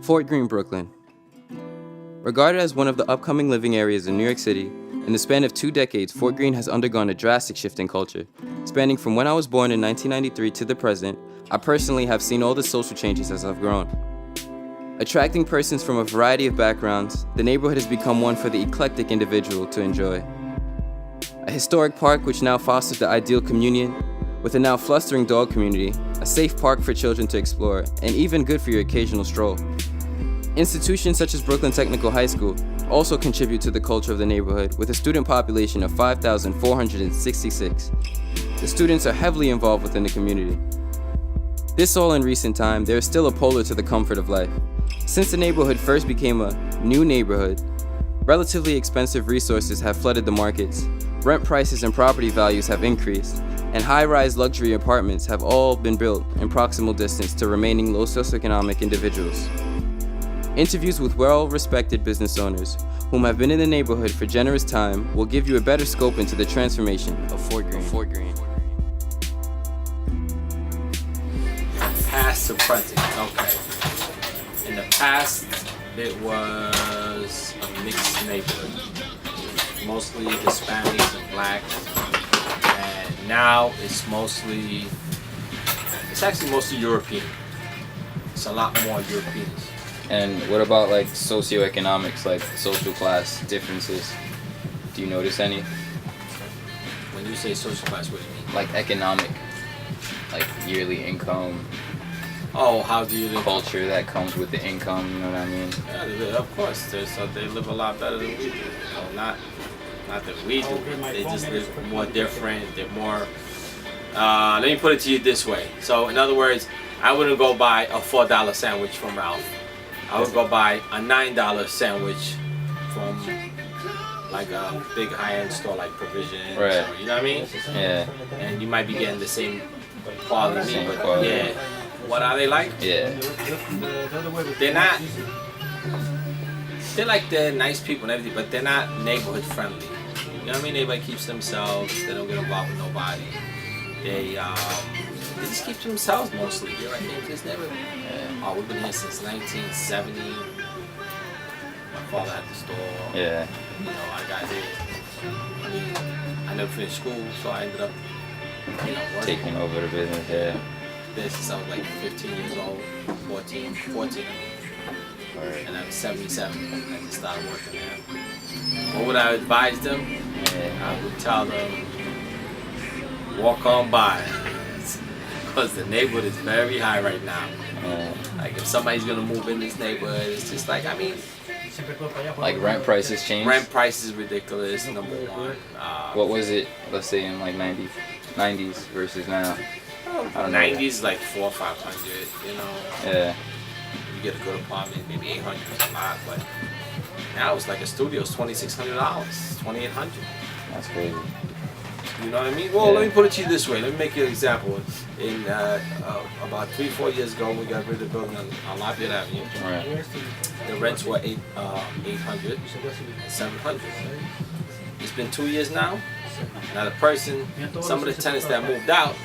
Fort Greene, Brooklyn. Regarded as one of the upcoming living areas in New York City, in the span of 2 decades, Fort Greene has undergone a drastic shift in culture. Spanning from when I was born in 1993 to the present, I personally have seen all the social changes as I've grown. Attracting persons from a variety of backgrounds, the neighborhood has become one for the eclectic individual to enjoy. A historic park which now fosters the ideal communion, with a now flustering dog community, a safe park for children to explore, and even good for your occasional stroll. Institutions such as Brooklyn Technical High School also contribute to the culture of the neighborhood with a student population of 5,466. The students are heavily involved within the community. This all in recent time, there is still a polar to the comfort of life. Since the neighborhood first became a new neighborhood, relatively expensive resources have flooded the markets, rent prices and property values have increased, and high-rise luxury apartments have all been built in proximal distance to remaining low socioeconomic individuals. Interviews with well-respected business owners whom have been in the neighborhood for generous time will give you a better scope into the transformation of Fort Greene. Past to present, okay. In the past, it was a mixed neighborhood. Mostly Hispanics and blacks. And now it's actually mostly European. It's a lot more Europeans. And what about like socioeconomics, like social class differences? Do you notice any? When you say social class, what do you mean? Like economic, like yearly income. Oh, how do you live? Culture that comes with the income, you know what I mean? Yeah, of course. They live a lot better than we do. Not that we do. They just live more different. They're more. Let me put it to you this way. So, in other words, I wouldn't go buy a $4 sandwich from Ralph. I would go buy a $9 sandwich from like a big high-end store like Provision. Right. Or, you know what I mean? Yeah. And you might be getting the same quality, Same but quality. yeah. What are they like? Yeah. They're like they're nice people and everything, but they're not neighborhood friendly. You know what I mean? Everybody keeps themselves. They don't get involved with nobody. They just keep to themselves mostly. You're right. They just never. Oh, we've been here since 1970. My father had the store. Yeah. You know, I got here. I mean, I never finished school, so I ended up, working. Taking over the business, yeah. This since I was like 15 years old, 14. Right. And I'm 77. I just started working there. What would I advise them? Yeah. I would tell them, walk on by. Because the neighborhood is very high right now. Like if somebody's gonna move in this neighborhood, it's just like, I mean, like rent prices change? Rent price is ridiculous, number one. What was it, let's say in like 90s versus now? I don't know. 90s like 400 or 500, you know. Yeah. You get a good apartment, maybe 800 is a lot, but now it's like a studio, it's $2,600, $2,800. That's crazy. You know what I mean? Well, Let me put it to you this way. Let me make you an example. In about 3-4 years ago, we got rid of the building on Lafayette Avenue. Right. The rents were $800 and $700. It's been 2 years now. Now some of the tenants that moved out,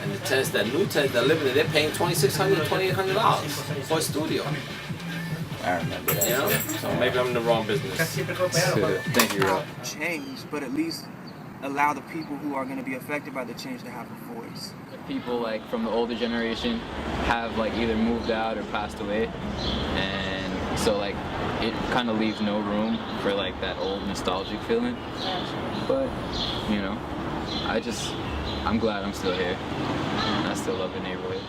and the new tenants that live in it, they're paying $2,600, $2,800 for a studio. I remember that. You know? So maybe I'm in the wrong business. Thank you, Rob. Change, but at least allow the people who are going to be affected by the change to have a voice. People like from the older generation have like either moved out or passed away, and so like it kind of leaves no room for like that old nostalgic feeling. But I'm glad I'm still here. I still love the neighborhood.